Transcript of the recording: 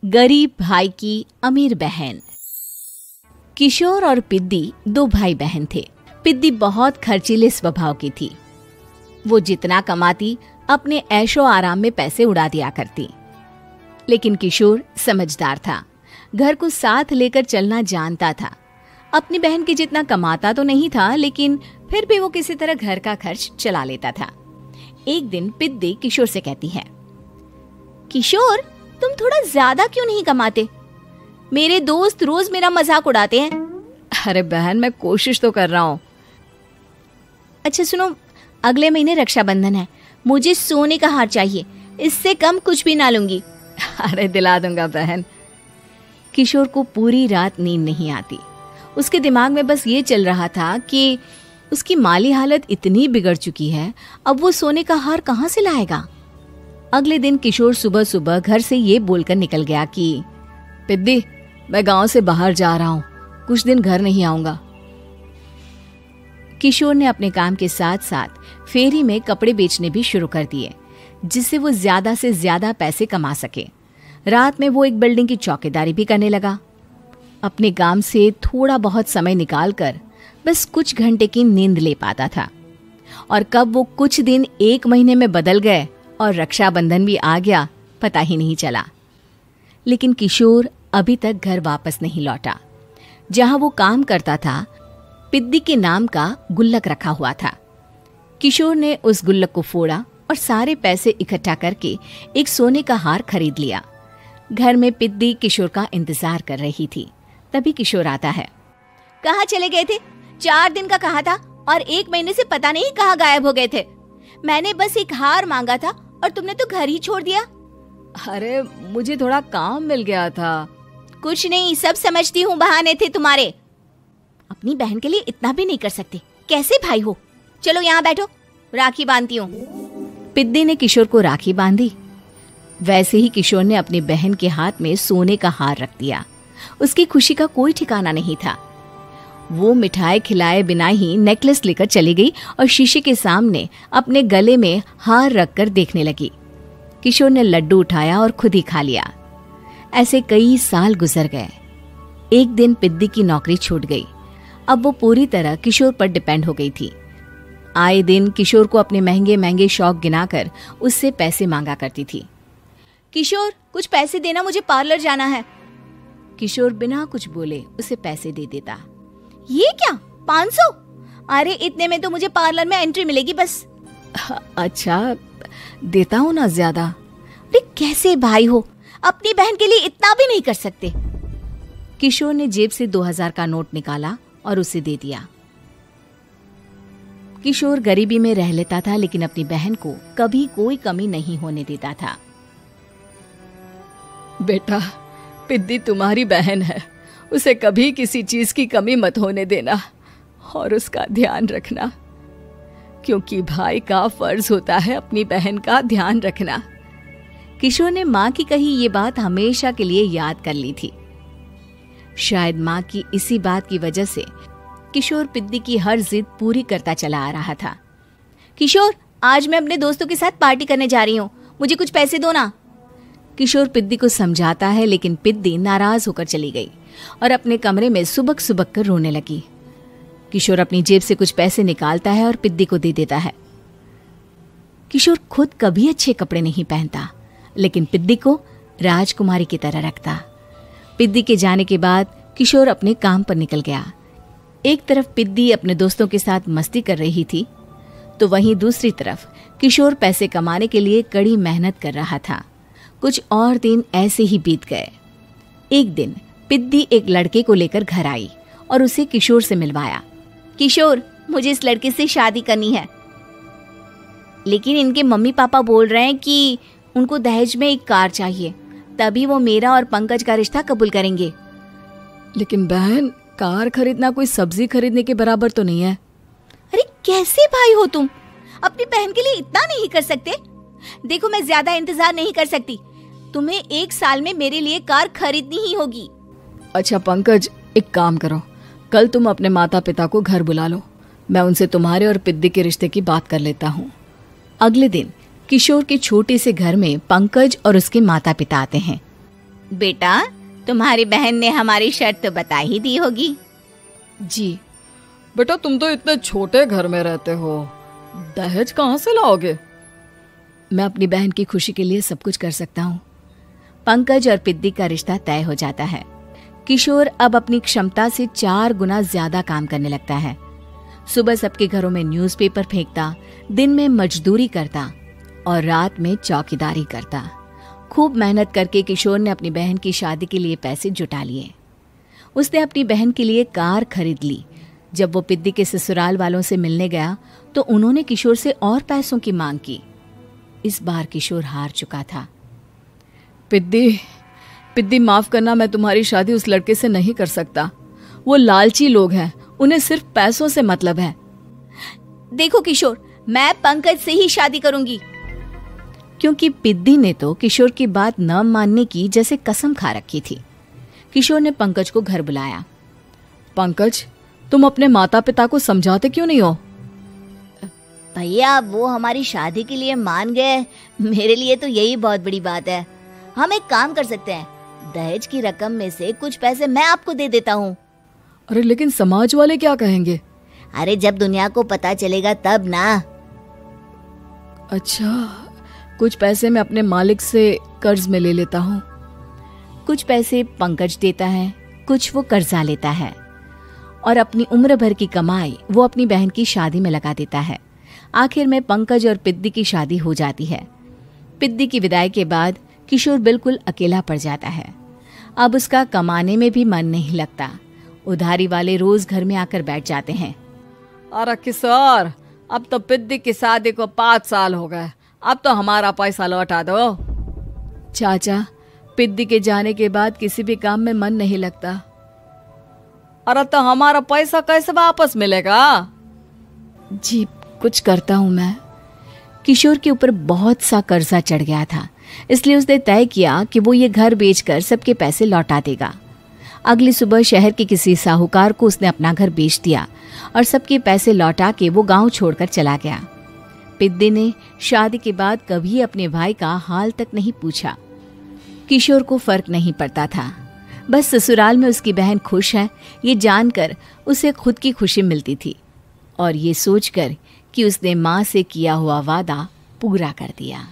गरीब भाई की अमीर बहन। किशोर और पिद्दी दो भाई बहन थे। पिद्दी बहुत खर्चीले स्वभाव की थी। वो जितना कमाती अपने ऐशो आराम में पैसे उड़ा दिया करती। लेकिन किशोर समझदार था, घर को साथ लेकर चलना जानता था। अपनी बहन के जितना कमाता तो नहीं था, लेकिन फिर भी वो किसी तरह घर का खर्च चला लेता था। एक दिन पिद्दी किशोर से कहती है, किशोर, तुम थोड़ा ज्यादा क्यों नहीं कमाते? मेरे दोस्त रोज मेरा मजाक उड़ाते हैं। अरे बहन, मैं कोशिश तो कर रहा हूँ। अच्छा सुनो, अगले महीने रक्षाबंधन है, मुझे सोने का हार चाहिए, इससे कम कुछ भी ना लूंगी। अरे दिला दूंगा बहन। किशोर को पूरी रात नींद नहीं आती। उसके दिमाग में बस ये चल रहा था कि उसकी माली हालत इतनी बिगड़ चुकी है, अब वो सोने का हार कहाँ से लाएगा। अगले दिन किशोर सुबह सुबह घर से ये बोलकर निकल गया कि पिद्दी, मैं गांव से बाहर जा रहा हूँ, कुछ दिन घर नहीं आऊंगा। किशोर ने अपने काम के साथ साथ फेरी में कपड़े बेचने भी शुरू कर दिए, जिससे वो ज्यादा से ज्यादा पैसे कमा सके। रात में वो एक बिल्डिंग की चौकीदारी भी करने लगा। अपने काम से थोड़ा बहुत समय निकालकर बस कुछ घंटे की नींद ले पाता था। और कब वो कुछ दिन एक महीने में बदल गए और रक्षाबंधन भी आ गया, पता ही नहीं चला। लेकिन किशोर अभी तक घर वापस नहीं लौटा। जहां वो काम करता था, पिद्दी के नाम का गुल्लक रखा हुआ था। किशोर ने उस गुल्लक को फोड़ा और सारे पैसे इकट्ठा करके एक सोने का हार खरीद लिया। घर में पिद्दी किशोर का इंतजार कर रही थी। तभी किशोर आता है। कहाँ चले गए थे? 4 दिन का कहा था और 1 महीने से पता नहीं कहाँ गायब हो गए थे। मैंने बस एक हार मांगा था और तुमने तो घर ही छोड़ दिया। अरे मुझे थोड़ा काम मिल गया था। कुछ नहीं, सब समझती हूँ, बहाने थे तुम्हारे। अपनी बहन के लिए इतना भी नहीं कर सकते, कैसे भाई हो? चलो यहाँ बैठो, राखी बांधती हूँ। पिद्दी ने किशोर को राखी बांधी। वैसे ही किशोर ने अपनी बहन के हाथ में सोने का हार रख दिया। उसकी खुशी का कोई ठिकाना नहीं था। वो मिठाई खिलाए बिना ही नेकलेस लेकर चली गई और शीशे के सामने अपने गले में हार रखकर देखने लगी। किशोर ने लड्डू उठाया और खुद ही खा लिया। ऐसे कई साल गुजर गए। एक दिन पिद्दी की नौकरी छूट गई। अब वो पूरी तरह किशोर पर डिपेंड हो गई थी। आए दिन किशोर को अपने महंगे महंगे शौक गिनाकर उससे पैसे मांगा करती थी। किशोर, कुछ पैसे देना, मुझे पार्लर जाना है। किशोर बिना कुछ बोले उसे पैसे दे देता। ये क्या, 500? अरे इतने में तो मुझे पार्लर में एंट्री मिलेगी बस। अच्छा, देता हूँ ना ज्यादा। अरे कैसे भाई हो, अपनी बहन के लिए इतना भी नहीं कर सकते। किशोर ने जेब से 2000 का नोट निकाला और उसे दे दिया। किशोर गरीबी में रह लेता था, लेकिन अपनी बहन को कभी कोई कमी नहीं होने देता था। बेटा, पिद्दी तुम्हारी बहन है, उसे कभी किसी चीज की कमी मत होने देना और उसका ध्यान रखना, क्योंकि भाई का फर्ज होता है अपनी बहन का ध्यान रखना। किशोर ने माँ की कही ये बात हमेशा के लिए याद कर ली थी। शायद माँ की इसी बात की वजह से किशोर पिद्दी की हर जिद पूरी करता चला आ रहा था। किशोर, आज मैं अपने दोस्तों के साथ पार्टी करने जा रही हूँ, मुझे कुछ पैसे दो ना। किशोर पिद्दी को समझाता है, लेकिन पिद्दी नाराज होकर चली गई और अपने कमरे में सुबक सुबक कर रोने लगी। किशोर अपनी जेब से कुछ पैसे निकालता है और पिद्दी को दे देता है। किशोर खुद कभी अच्छे कपड़े नहीं पहनता, लेकिन पिद्दी को राजकुमारी की तरह रखता। पिद्दी के जाने के बाद किशोर अपने काम पर निकल गया। एक तरफ पिद्दी अपने दोस्तों के साथ मस्ती कर रही थी, तो वहीं दूसरी तरफ किशोर पैसे कमाने के लिए कड़ी मेहनत कर रहा था। कुछ और दिन ऐसे ही बीत गए। एक दिन पिद्दी एक लड़के को लेकर घर आई और उसे किशोर से मिलवाया। किशोर, मुझे इस लड़के से शादी करनी है, लेकिन इनके मम्मी पापा बोल रहे हैं कि उनको दहेज में एक कार चाहिए, तभी वो मेरा और पंकज का रिश्ता कबूल करेंगे। लेकिन बहन, कार खरीदना कोई सब्जी खरीदने के बराबर तो नहीं है। अरे कैसे भाई हो तुम, अपनी बहन के लिए इतना नहीं कर सकते? देखो, मैं ज्यादा इंतजार नहीं कर सकती, तुम्हें 1 साल में मेरे लिए कार खरीदनी ही होगी। अच्छा पंकज, एक काम करो, कल तुम अपने माता पिता को घर बुला लो, मैं उनसे तुम्हारे और पिद्दी के रिश्ते की बात कर लेता हूँ। अगले दिन किशोर के छोटे से घर में पंकज और उसके माता पिता आते हैं। बेटा, तुम्हारी बहन ने हमारी शर्त तो बता ही दी होगी। जी। बेटा, तुम तो इतने छोटे घर में रहते हो, दहेज कहाँ से लाओगे? मैं अपनी बहन की खुशी के लिए सब कुछ कर सकता हूँ। पंकज और पिद्दी का रिश्ता तय हो जाता है। किशोर अब अपनी क्षमता से 4 गुना ज्यादा काम करने लगता है। सुबह सबके घरों में न्यूज़पेपर फेंकता, दिन में मजदूरी करता और रात में चौकीदारी करता। खूब मेहनत करके किशोर ने अपनी बहन की शादी के लिए पैसे जुटा लिए। उसने अपनी बहन के लिए कार खरीद ली। जब वो पिद्दी के ससुराल वालों से मिलने गया तो उन्होंने किशोर से और पैसों की मांग की। इस बार किशोर हार चुका था। पिद्दी माफ करना, मैं तुम्हारी शादी उस लड़के से नहीं कर सकता। वो लालची लोग हैं, उन्हें सिर्फ पैसों से मतलब है। देखो किशोर, मैं पंकज से ही शादी करूंगी। क्योंकि पिद्दी ने तो किशोर की बात न मानने की जैसे कसम खा रखी थी। किशोर ने पंकज को घर बुलाया। पंकज, तुम अपने माता पिता को समझाते क्यों नहीं हो? भैया, वो हमारी शादी के लिए मान गए, मेरे लिए तो यही बहुत बड़ी बात है। हम एक काम कर सकते हैं, दहेज की रकम में से कुछ पैसे मैं आपको दे देता हूँ। अरे लेकिन समाज वाले क्या कहेंगे? अरे जब दुनिया को पता चलेगा तब ना। अच्छा, कुछ पैसे मैं अपने मालिक से कर्ज में ले लेता हूँ। कुछ पैसे पंकज देता है, कुछ वो कर्जा लेता है और अपनी उम्र भर की कमाई वो अपनी बहन की शादी में लगा देता है। आखिर में पंकज और पिद्दी की शादी हो जाती है। पिद्दी की विदाई के बाद किशोर बिल्कुल अकेला पड़ जाता है। अब उसका कमाने में भी मन नहीं लगता। उधारी वाले रोज घर में आकर बैठ जाते हैं। अरे किशोर, अब तो पिद्दी की शादी को 5 साल हो गए, अब तो हमारा पैसा लौटा दो। चाचा, पिद्दी के जाने के बाद किसी भी काम में मन नहीं लगता। अरे तो हमारा पैसा कैसे वापस मिलेगा? जी, कुछ करता हूँ मैं। किशोर के ऊपर बहुत सा कर्जा चढ़ गया था, इसलिए उसने तय किया कि वो ये घर बेचकर सबके पैसे लौटा देगा। अगली सुबह शहर के किसी साहूकार को उसने अपना घर बेच दिया और सबके पैसे लौटा के वो गांव छोड़कर चला गया। पिद्दी ने शादी के बाद कभी अपने भाई का हाल तक नहीं पूछा। किशोर को फर्क नहीं पड़ता था, बस ससुराल में उसकी बहन खुश है ये जानकर उसे खुद की खुशी मिलती थी और ये सोचकर कि उसने माँ से किया हुआ वादा पूरा कर दिया।